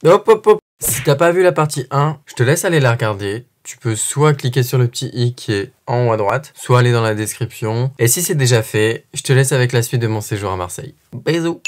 Hop hop hop. Si t'as pas vu la partie 1, je te laisse aller la regarder. Tu peux soit cliquer sur le petit i qui est en haut à droite, soit aller dans la description. Et si c'est déjà fait, je te laisse avec la suite de mon séjour à Marseille. Bisous.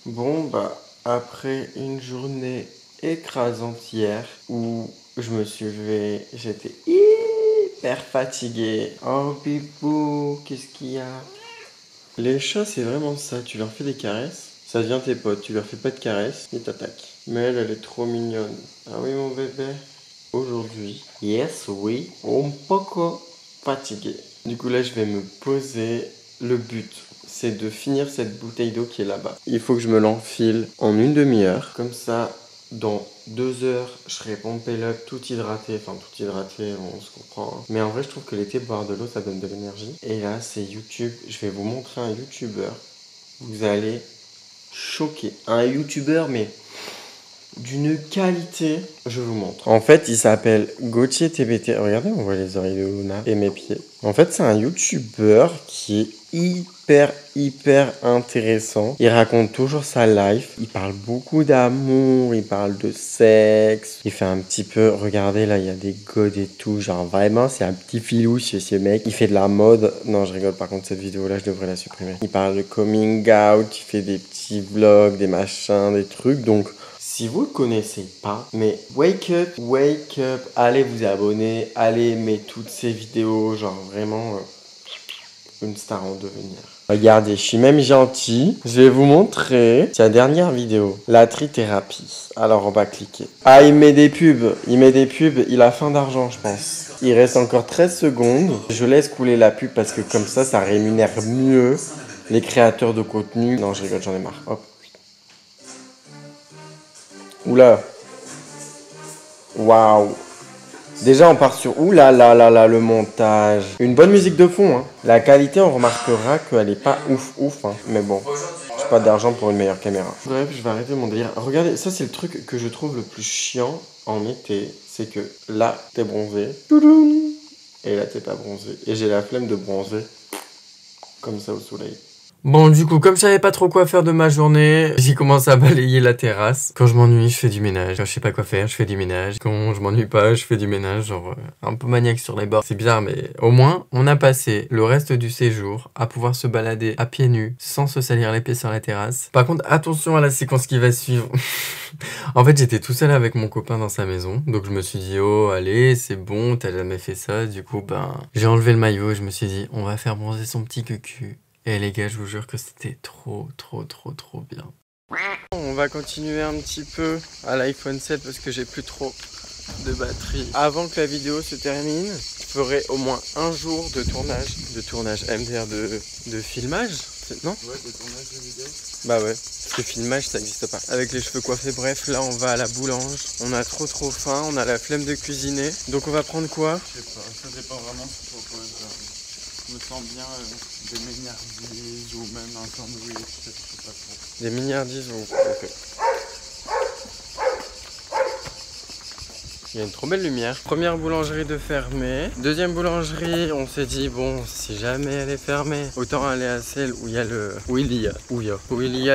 Bon bah après une journée écrasante hier où je me suis levé, j'étais hyper fatigué. Oh Bibou, qu'est-ce qu'il y a? Les chats c'est vraiment ça, tu leur fais des caresses, ça devient tes potes, tu leur fais pas de caresses, ils t'attaquent. Mais elle est trop mignonne. Ah oui mon bébé? Aujourd'hui, yes oui, un poco fatigué. Du coup là je vais me poser. Le but, c'est de finir cette bouteille d'eau qui est là-bas. Il faut que je me l'enfile en une demi-heure. Comme ça, dans 2 heures, je serai pompé là, tout hydraté. Enfin, tout hydraté, on se comprend. Hein. Mais en vrai, je trouve que l'été, boire de l'eau, ça donne de l'énergie. Et là, c'est YouTube. Je vais vous montrer un YouTuber. Vous allez choquer. Un YouTuber, mais d'une qualité, je vous montre. En fait, il s'appelle Gauthier TBT. Regardez, on voit les oreilles de Luna et mes pieds. En fait, c'est un YouTuber qui est hyper intéressant. Il raconte toujours sa life. Il parle beaucoup d'amour, il parle de sexe. Il fait un petit peu, regardez là, il y a des godes et tout. Genre vraiment, c'est un petit filou chez ce mec. Il fait de la mode. Non, je rigole, par contre, cette vidéo-là, je devrais la supprimer. Il parle de coming out, il fait des petits vlogs, des machins, des trucs. Donc, si vous ne le connaissez pas, mais wake up, allez vous abonner, allez aimer toutes ces vidéos, genre vraiment une star en devenir. Regardez, je suis même gentil. Je vais vous montrer sa dernière vidéo, la trithérapie. Alors on va cliquer. Ah, il met des pubs, il a faim d'argent je pense. Il reste encore 13 secondes. Je laisse couler la pub parce que comme ça rémunère mieux les créateurs de contenu. Non, je rigole, j'en ai marre. Hop. Oula. Waouh. Déjà, on part sur le montage. Une bonne musique de fond. Hein. La qualité, on remarquera qu'elle est pas ouf. Hein. Mais bon, j'ai pas d'argent pour une meilleure caméra. Bref, je vais arrêter mon délire. Regardez, ça c'est le truc que je trouve le plus chiant en été. C'est que là, t'es bronzé. Et là, t'es pas bronzé. Et j'ai la flemme de bronzer comme ça au soleil. Bon, du coup, comme je savais pas trop quoi faire de ma journée, j'ai commencé à balayer la terrasse. Quand je m'ennuie, je fais du ménage. Quand je sais pas quoi faire, je fais du ménage. Quand je m'ennuie pas, je fais du ménage. Genre, un peu maniaque sur les bords. C'est bizarre, mais au moins, on a passé le reste du séjour à pouvoir se balader à pieds nus, sans se salir les pieds sur la terrasse. Par contre, attention à la séquence qui va suivre. En fait, j'étais tout seul avec mon copain dans sa maison. Donc, je me suis dit, oh, allez, c'est bon, t'as jamais fait ça. Du coup, j'ai enlevé le maillot et je me suis dit, on va faire bronzer son petit cucu. Et les gars, je vous jure que c'était trop bien. On va continuer un petit peu à l'iPhone 7 parce que j'ai plus trop de batterie. Avant que la vidéo se termine, je ferai au moins un jour de tournage MDR de filmage, non? Ouais, de tournage de vidéo. Bah ouais, parce que filmage ça n'existe pas. Avec les cheveux coiffés, bref, là on va à la boulange. On a trop faim, on a la flemme de cuisiner. Donc on va prendre quoi? Je sais pas, ça dépend vraiment ce qu'il propose. Je me sens bien des mignardises ou même un sandwich, je sais pas trop. Des mignardises ou... Ok. Il y a une trop belle lumière. Première boulangerie de fermée. Deuxième boulangerie, on s'est dit bon, si jamais elle est fermée, autant aller à celle où il y a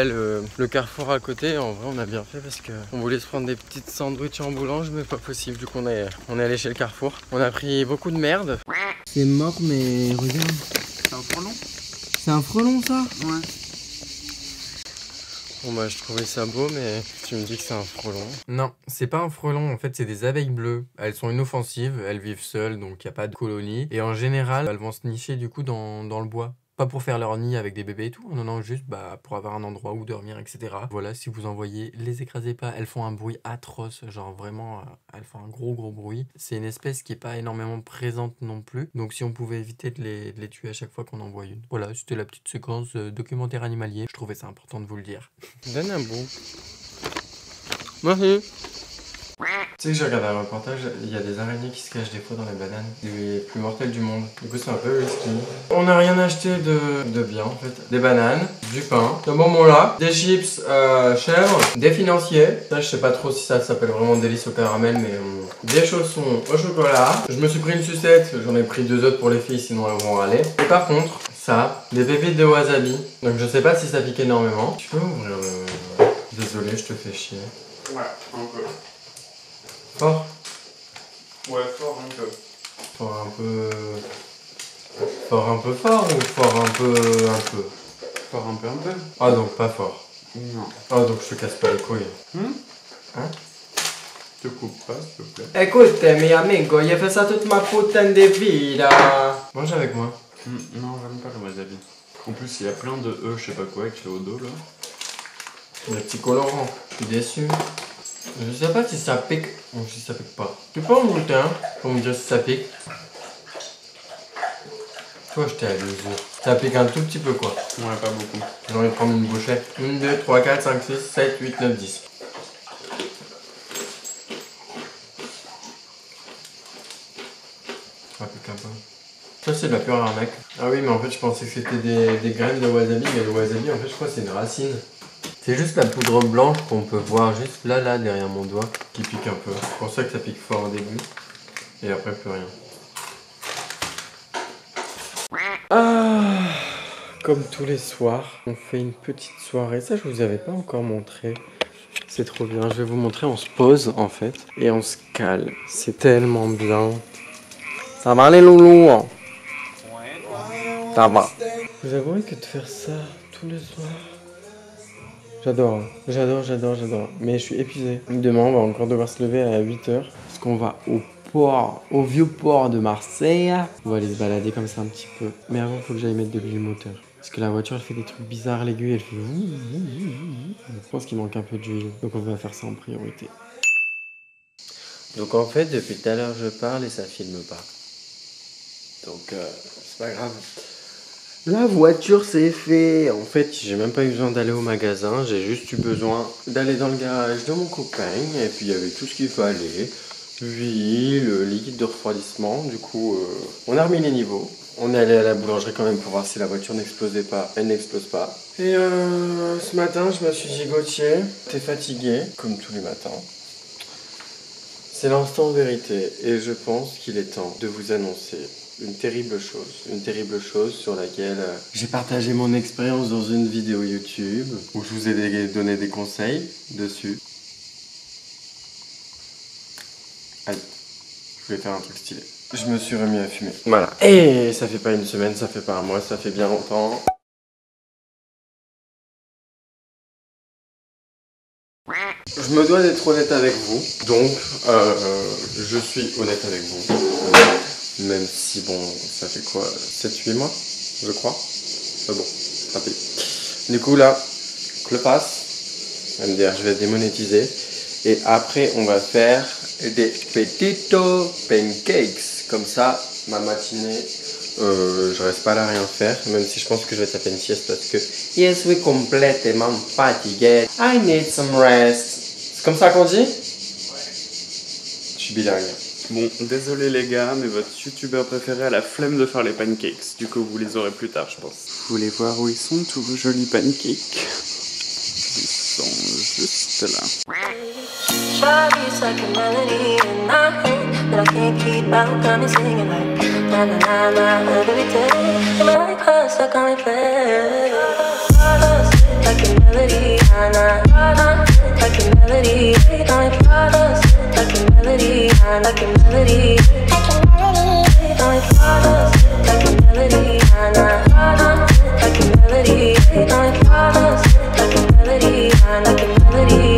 le carrefour à côté. En vrai, on a bien fait parce que on voulait se prendre des petites sandwichs en boulange, mais pas possible. Du coup, on est allé chez le carrefour. On a pris beaucoup de merde. C'est mort, mais regarde. C'est un frelon? C'est un frelon, ça? Ouais. Bon bah je trouvais ça beau mais tu me dis que c'est un frelon. Non, c'est pas un frelon, en fait c'est des abeilles bleues. Elles sont inoffensives, elles vivent seules donc y a pas de colonie. Et en général elles vont se nicher du coup dans le bois. Pas pour faire leur nid avec des bébés et tout, non, juste pour avoir un endroit où dormir, etc. Voilà, si vous en voyez, les écrasez pas, elles font un bruit atroce, genre vraiment, elles font un gros bruit. C'est une espèce qui est pas énormément présente non plus, donc si on pouvait éviter de les tuer à chaque fois qu'on en voit une. Voilà, c'était la petite séquence documentaire animalier, je trouvais ça important de vous le dire. Donne un bout. Merci. Tu sais que j'ai regardé un reportage, il y a des araignées qui se cachent des fois dans les bananes, les plus mortelles du monde. Du coup c'est un peu risqué. On n'a rien acheté de bien en fait. Des bananes, du pain, de bonbons là, des chips chèvres, des financiers. Ça je sais pas trop si ça s'appelle vraiment délice au caramel mais des chaussons au chocolat. Je me suis pris une sucette, j'en ai pris 2 autres pour les filles sinon elles vont râler. Et par contre, ça, des pépites de wasabi. Donc je sais pas si ça pique énormément. Tu peux ouvrir le... Désolé, je te fais chier. Ouais, un peu. Fort. Ouais, fort un peu. Fort un peu... Fort un peu fort ou fort un peu... Fort un peu. Ah donc pas fort. Non. Ah donc je te casse pas les couilles. Hein? Te coupe pas, s'il te plaît. Écoute, mi amigo, j'ai fait ça toute ma putain de vie là. Mange avec moi. Non, j'aime pas le wasabi. En plus, il y a plein de E, je sais pas quoi, écrit au dos là. Le petit colorant. Je suis déçu. Je sais pas si ça pique ou si ça pique pas. Tu peux en goûter un pour me dire si ça pique. Toi, je t'ai à l'usure. Ça pique un tout petit peu quoi. Ouais, pas beaucoup. J'ai envie de prendre une bouchée. 1, 2, 3, 4, 5, 6, 7, 8, 9, 10. Ça pique un peu. Ça, c'est de la pure arnaque. Ah oui, mais en fait, je pensais que c'était des graines de wasabi. Mais le wasabi, en fait, je crois que c'est une racine. C'est juste la poudre blanche qu'on peut voir juste là, derrière mon doigt, qui pique un peu. C'est pour ça que ça pique fort au début. Et après, plus rien. Ah, comme tous les soirs, on fait une petite soirée. Ça, je vous avais pas encore montré. C'est trop bien. Je vais vous montrer. On se pose en fait et on se cale. C'est tellement bien. Ça va les loulous? Ça va. Vous avouez que de faire ça tous les soirs, j'adore. J'adore. Mais je suis épuisé. Demain, on va encore devoir se lever à 8h parce qu'on va au port, au vieux port de Marseille. On va aller se balader comme ça un petit peu. Mais avant, il faut que j'aille mettre de l'huile moteur. Parce que la voiture, elle fait des trucs bizarres. L'aiguille, elle fait... Je pense qu'il manque un peu d'huile. Donc on va faire ça en priorité. Donc en fait, depuis tout à l'heure, je parle et ça filme pas. Donc c'est pas grave. La voiture c'est fait. En fait, j'ai même pas eu besoin d'aller au magasin. J'ai juste eu besoin d'aller dans le garage de mon copain. Et puis il y avait tout ce qu'il fallait. Huile, liquide de refroidissement. Du coup, on a remis les niveaux. On est allé à la boulangerie quand même pour voir si la voiture n'explosait pas. Elle n'explose pas. Et ce matin, je me suis dit, Gauthier, t'es fatigué, comme tous les matins. C'est l'instant vérité. Et je pense qu'il est temps de vous annoncer une terrible chose sur laquelle j'ai partagé mon expérience dans une vidéo YouTube où je vous ai donné des conseils dessus. Allez, je voulais faire un truc stylé. Je me suis remis à fumer. Voilà. Et ça fait pas une semaine, ça fait pas un mois, ça fait bien longtemps. Je me dois d'être honnête avec vous, donc je suis honnête avec vous. Même si bon, ça fait quoi, 7-8 mois, je crois. Mais bon, tant pis. Du coup là, je le passe. MDR, je vais démonétiser. Et après, on va faire des petito pancakes. Comme ça, ma matinée, je reste pas là à rien faire. Même si je pense que je vais taper une sieste parce que yes, oui, complètement fatigué. I need some rest. C'est comme ça qu'on dit? Ouais. Je suis bilingue. Bon, désolé les gars, mais votre youtubeur préféré a la flemme de faire les pancakes. Du coup, vous les aurez plus tard, je pense. Vous voulez voir où ils sont, tous vos jolis pancakes? Ils sont juste là. Shawty's like a melody in my head that I can't keep out, got me singing like na na na na every day. In my heart stuck on replay. Like a melody, na na na, like a melody. Like a melody, like a melody. Like a melody, na na na, like a melody. Like a melody, like a melody.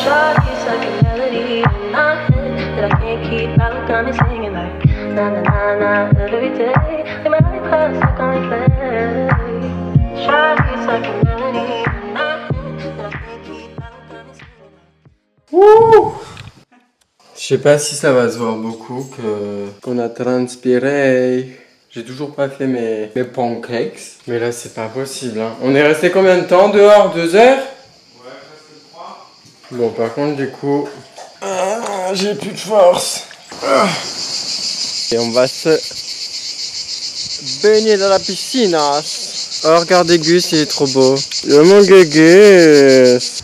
Shawty's like a melody in my head that I can't keep out, got me singing like na na na na every day. In my heart stuck on replay. Shawty's like a melody in my head that I can't keep out, got me singing like. Wouh! Je sais pas si ça va se voir beaucoup qu'on a transpiré. J'ai toujours pas fait mes pancakes. Mais là, c'est pas possible. Hein. On est resté combien de temps dehors? 2 heures? Ouais, presque 3. Bon, par contre, du coup, j'ai plus de force. Et on va se baigner dans la piscine. Oh, regardez Gus, il est trop beau. Il est mon Gus.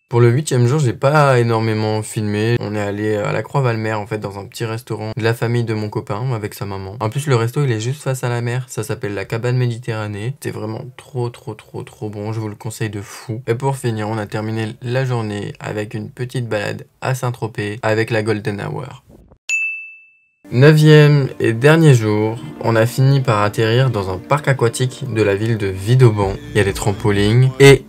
Pour le 8e jour, j'ai pas énormément filmé. On est allé à la Croix-Valmer, en fait, dans un petit restaurant de la famille de mon copain avec sa maman. En plus, le resto, il est juste face à la mer. Ça s'appelle la Cabane Méditerranée. C'est vraiment trop bon. Je vous le conseille de fou. Et pour finir, on a terminé la journée avec une petite balade à Saint-Tropez avec la Golden Hour. 9e et dernier jour, on a fini par atterrir dans un parc aquatique de la ville de Vidauban. Il y a des trampolines et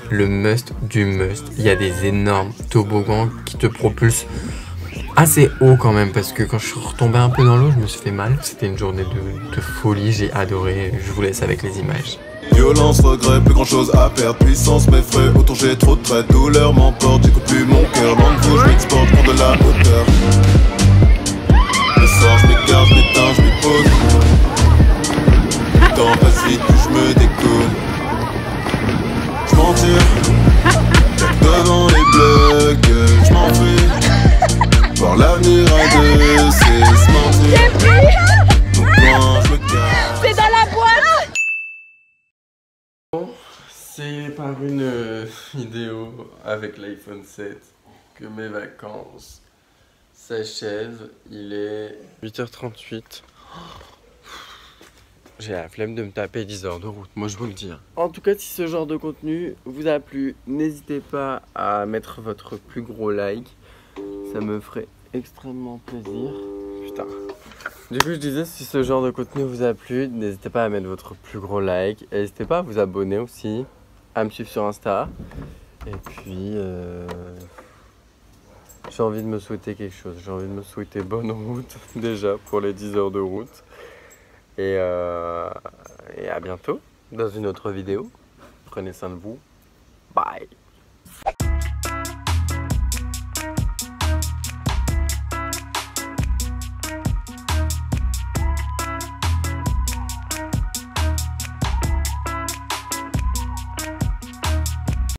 le must du must. Il y a des énormes toboggans qui te propulsent assez haut quand même, parce que quand je suis retombé un peu dans l'eau, je me suis fait mal. C'était une journée de folie, j'ai adoré. Je vous laisse avec les images. Violence, regret, plus grand chose à perdre. Puissance m'effraie, autour j'ai trop de traits. Douleur m'emporte, j'écoute plus mon cœur. Loin de vous, je m'exporte pour de la hauteur. Le soir, je m'écarte, je m'éteins, je m'épose. Le temps passe vite, je me décolle. Je m'en tire, devant les blocs, je m'en fais. Voir l'avenir à deux, c'est se mentir. Donc loin, je me cache. C'est dans la boîte. C'est par une vidéo avec l'iPhone 7 que mes vacances s'achèvent. Il est 8h38. J'ai la flemme de me taper 10 heures de route, moi je vous le dis. En tout cas, si ce genre de contenu vous a plu, n'hésitez pas à mettre votre plus gros like. Ça me ferait extrêmement plaisir. Putain. Du coup, je disais, si ce genre de contenu vous a plu, n'hésitez pas à mettre votre plus gros like. Et n'hésitez pas à vous abonner aussi, à me suivre sur Insta. Et puis, j'ai envie de me souhaiter quelque chose. J'ai envie de me souhaiter bonne route, déjà, pour les 10 heures de route. Et à bientôt dans une autre vidéo. Prenez soin de vous. Bye.